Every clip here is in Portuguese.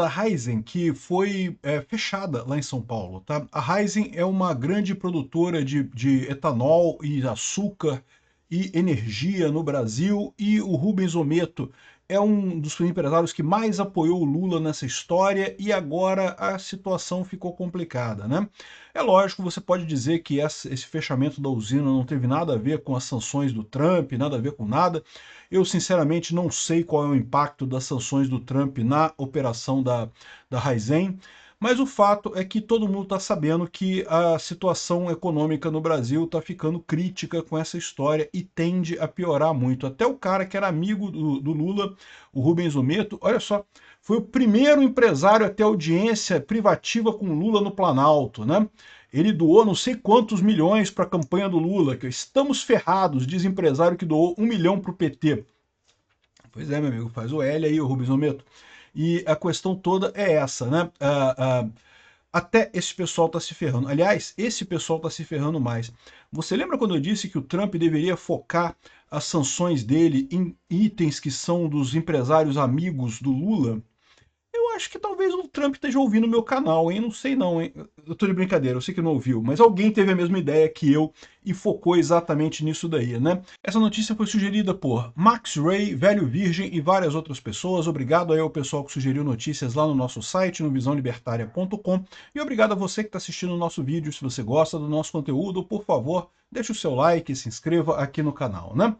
da Raízen, que foi fechada lá em São Paulo, tá? A Raízen é uma grande produtora de etanol e açúcar e energia no Brasil, e o Rubens Ometo é um dos empresários que mais apoiou o Lula nessa história, e agora a situação ficou complicada, né? É lógico, você pode dizer que esse fechamento da usina não teve nada a ver com as sanções do Trump, nada a ver com nada. Eu, sinceramente, não sei qual é o impacto das sanções do Trump na operação da Raízen, mas o fato é que todo mundo está sabendo que a situação econômica no Brasil está ficando crítica com essa história e tende a piorar muito. Até o cara que era amigo do Lula, o Rubens Ometo, olha só, foi o primeiro empresário a ter audiência privativa com Lula no Planalto, né? Ele doou não sei quantos milhões para a campanha do Lula, que estamos ferrados, diz empresário que doou 1 milhão para o PT. Pois é, meu amigo, faz o L aí, o Rubens Ometo. E a questão toda é essa, né? Até esse pessoal está se ferrando. Aliás, esse pessoal está se ferrando mais. Você lembra quando eu disse que o Trump deveria focar as sanções dele em itens que são dos empresários amigos do Lula? Eu acho que talvez o Trump esteja ouvindo o meu canal, hein? Não sei não, hein? Eu tô de brincadeira, eu sei que não ouviu, mas alguém teve a mesma ideia que eu e focou exatamente nisso daí, né? Essa notícia foi sugerida por Max Ray, Velho Virgem e várias outras pessoas. Obrigado aí ao pessoal que sugeriu notícias lá no nosso site, no visãolibertaria.com. E obrigado a você que está assistindo o nosso vídeo. Se você gosta do nosso conteúdo, por favor, deixe o seu like e se inscreva aqui no canal, né?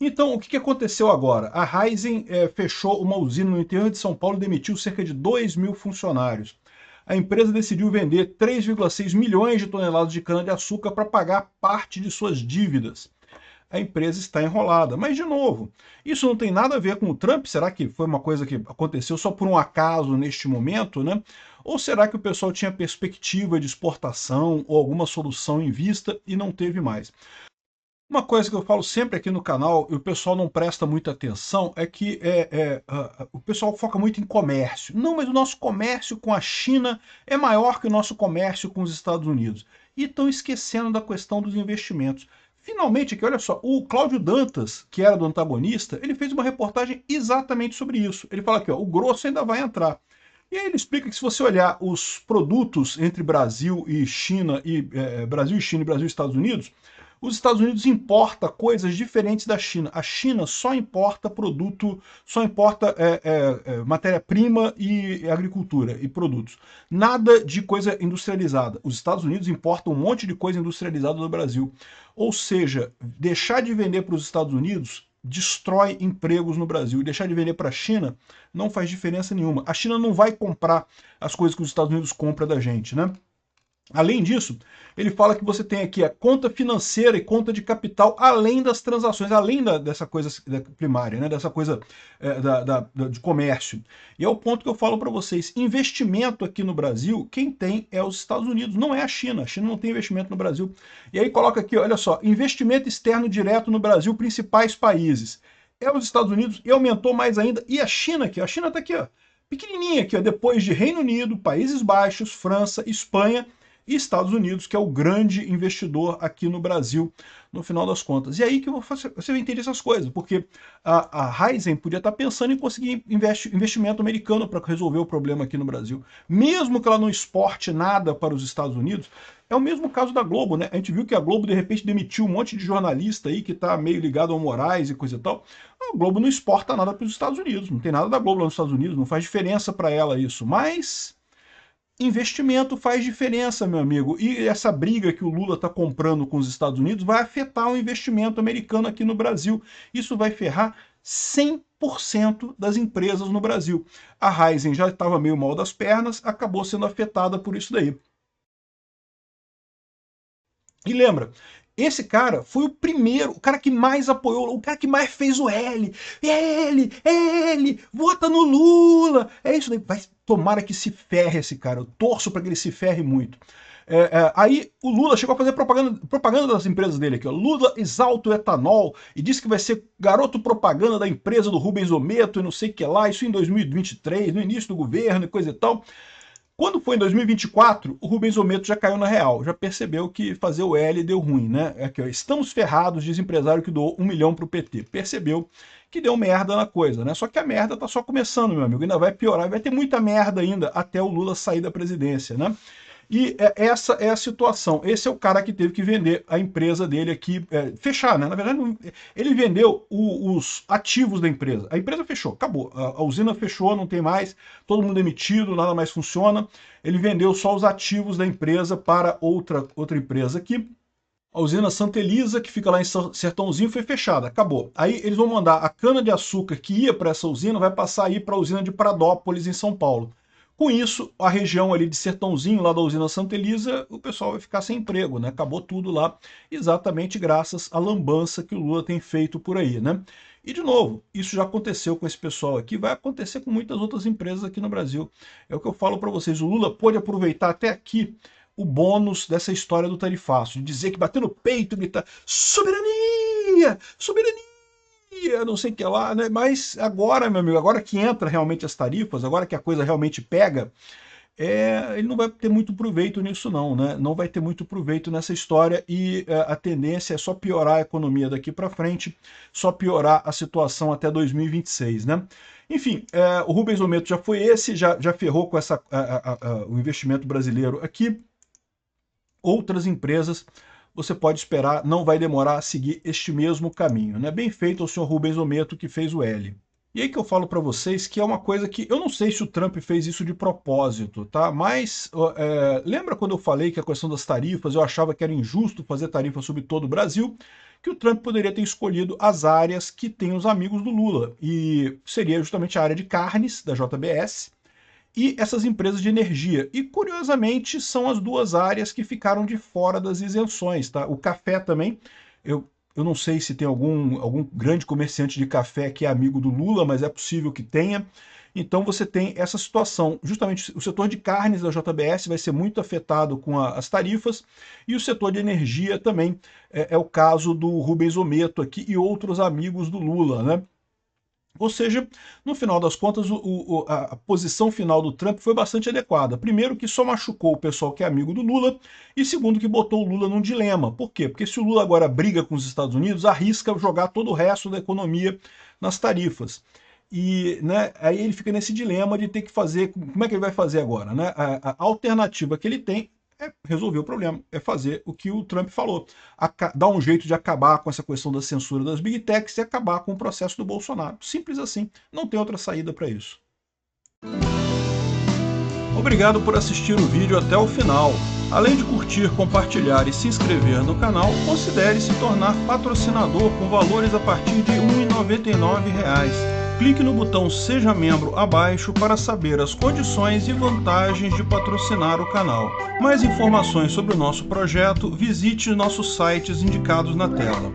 Então, o que aconteceu agora? A Raízen fechou uma usina no interior de São Paulo e demitiu cerca de 2.000 funcionários. A empresa decidiu vender 3,6 milhões de toneladas de cana-de-açúcar para pagar parte de suas dívidas. A empresa está enrolada. Mas, de novo, isso não tem nada a ver com o Trump? Será que foi uma coisa que aconteceu só por um acaso neste momento, né? Ou será que o pessoal tinha perspectiva de exportação ou alguma solução em vista e não teve mais? Uma coisa que eu falo sempre aqui no canal, e o pessoal não presta muita atenção, é que o pessoal foca muito em comércio. Não, mas o nosso comércio com a China é maior que o nosso comércio com os Estados Unidos. E estão esquecendo da questão dos investimentos. Finalmente, aqui, olha só, o Cláudio Dantas, que era do antagonista, ele fez uma reportagem exatamente sobre isso. Ele fala aqui, ó, o grosso ainda vai entrar. E aí ele explica que se você olhar os produtos entre Brasil e China, Brasil e China e Brasil e Estados Unidos, os Estados Unidos importa coisas diferentes da China. A China só importa produto, só importa matéria-prima e agricultura e produtos. Nada de coisa industrializada. Os Estados Unidos importam um monte de coisa industrializada do Brasil. Ou seja, deixar de vender para os Estados Unidos destrói empregos no Brasil. E deixar de vender para a China não faz diferença nenhuma. A China não vai comprar as coisas que os Estados Unidos compram da gente, né? Além disso, ele fala que você tem aqui a conta financeira e conta de capital, além das transações, além dessa coisa primária, né, dessa coisa de comércio. E é o ponto que eu falo para vocês, investimento aqui no Brasil, quem tem é os Estados Unidos, não é a China não tem investimento no Brasil. E aí coloca aqui, olha só, investimento externo direto no Brasil, principais países. É os Estados Unidos e aumentou mais ainda, e a China aqui, a China está aqui, ó, pequenininha aqui, ó, depois de Reino Unido, Países Baixos, França, Espanha, e Estados Unidos, que é o grande investidor aqui no Brasil, no final das contas. E aí que você vai entender essas coisas, porque a Raízen podia estar pensando em conseguir investimento americano para resolver o problema aqui no Brasil. Mesmo que ela não exporte nada para os Estados Unidos, é o mesmo caso da Globo, né? A gente viu que a Globo, de repente, demitiu um monte de jornalista aí que está meio ligado ao Moraes e coisa e tal. A Globo não exporta nada para os Estados Unidos, não tem nada da Globo lá nos Estados Unidos, não faz diferença para ela isso, mas investimento faz diferença, meu amigo. E essa briga que o Lula está comprando com os Estados Unidos vai afetar o investimento americano aqui no Brasil. Isso vai ferrar 100% das empresas no Brasil. A Raízen já estava meio mal das pernas, acabou sendo afetada por isso daí. E lembra, esse cara foi o primeiro, o cara que mais apoiou, o cara que mais fez o L. É ele, vota no Lula. É isso daí. Tomara que se ferre esse cara. Eu torço para que ele se ferre muito. Aí o Lula chegou a fazer propaganda das empresas dele aqui, ó. Lula exalta o etanol e disse que vai ser garoto propaganda da empresa do Rubens Ometo e não sei o que lá, isso em 2023, no início do governo e coisa e tal. Quando foi em 2024, o Rubens Ometo já caiu na real, já percebeu que fazer o L deu ruim, né? Aqui, ó, estamos ferrados, diz empresário que doou 1 milhão para o PT. Percebeu que deu merda na coisa, né? Só que a merda tá só começando, meu amigo, ainda vai piorar, vai ter muita merda ainda até o Lula sair da presidência, né? E essa é a situação. Esse é o cara que teve que vender a empresa dele aqui, fechar, né? Na verdade, ele vendeu os ativos da empresa. A empresa fechou, acabou. A usina fechou, não tem mais, todo mundo demitido, nada mais funciona. Ele vendeu só os ativos da empresa para outra empresa aqui. A usina Santa Elisa, que fica lá em Sertãozinho, foi fechada, acabou. Aí eles vão mandar a cana-de-açúcar que ia para essa usina, vai passar aí para a usina de Pradópolis, em São Paulo. Com isso, a região ali de Sertãozinho, lá da usina Santa Elisa, o pessoal vai ficar sem emprego, né? Acabou tudo lá, exatamente graças à lambança que o Lula tem feito por aí, né? E, de novo, isso já aconteceu com esse pessoal aqui, vai acontecer com muitas outras empresas aqui no Brasil. É o que eu falo para vocês, o Lula pôde aproveitar até aqui o bônus dessa história do tarifaço, de dizer que bateu no peito, gritar soberania, soberania, não sei o que lá, né? Mas agora, meu amigo, agora que entra realmente as tarifas, agora que a coisa realmente pega, ele não vai ter muito proveito nisso não, né? Não vai ter muito proveito nessa história e a tendência é só piorar a economia daqui para frente, só piorar a situação até 2026, né? Enfim, o Rubens Ometo já foi esse, já ferrou com o investimento brasileiro aqui. Outras empresas, você pode esperar, não vai demorar a seguir este mesmo caminho, né? Bem feito ao senhor Rubens Ometo que fez o L. E aí que eu falo para vocês que é uma coisa que eu não sei se o Trump fez isso de propósito, tá? Mas lembra quando eu falei que a questão das tarifas, eu achava que era injusto fazer tarifa sobre todo o Brasil, que o Trump poderia ter escolhido as áreas que tem os amigos do Lula, e seria justamente a área de carnes da JBS, e essas empresas de energia. E, curiosamente, são as duas áreas que ficaram de fora das isenções, tá? O café também, eu não sei se tem algum grande comerciante de café que é amigo do Lula, mas é possível que tenha. Então você tem essa situação. Justamente o setor de carnes da JBS vai ser muito afetado com as tarifas, e o setor de energia também é o caso do Rubens Ometo aqui e outros amigos do Lula, né? Ou seja, no final das contas, a posição final do Trump foi bastante adequada. Primeiro, que só machucou o pessoal que é amigo do Lula, e segundo, que botou o Lula num dilema. Por quê? Porque se o Lula agora briga com os Estados Unidos, arrisca jogar todo o resto da economia nas tarifas. E né, aí ele fica nesse dilema de ter que fazer... Como é que ele vai fazer agora? Né? A alternativa que ele tem é resolver o problema, é fazer o que o Trump falou, dar um jeito de acabar com essa questão da censura das Big Techs e acabar com o processo do Bolsonaro. Simples assim, não tem outra saída para isso. Obrigado por assistir o vídeo até o final. Além de curtir, compartilhar e se inscrever no canal, considere se tornar patrocinador com valores a partir de R$ 1,99. Clique no botão Seja Membro abaixo para saber as condições e vantagens de patrocinar o canal. Mais informações sobre o nosso projeto, visite nossos sites indicados na tela.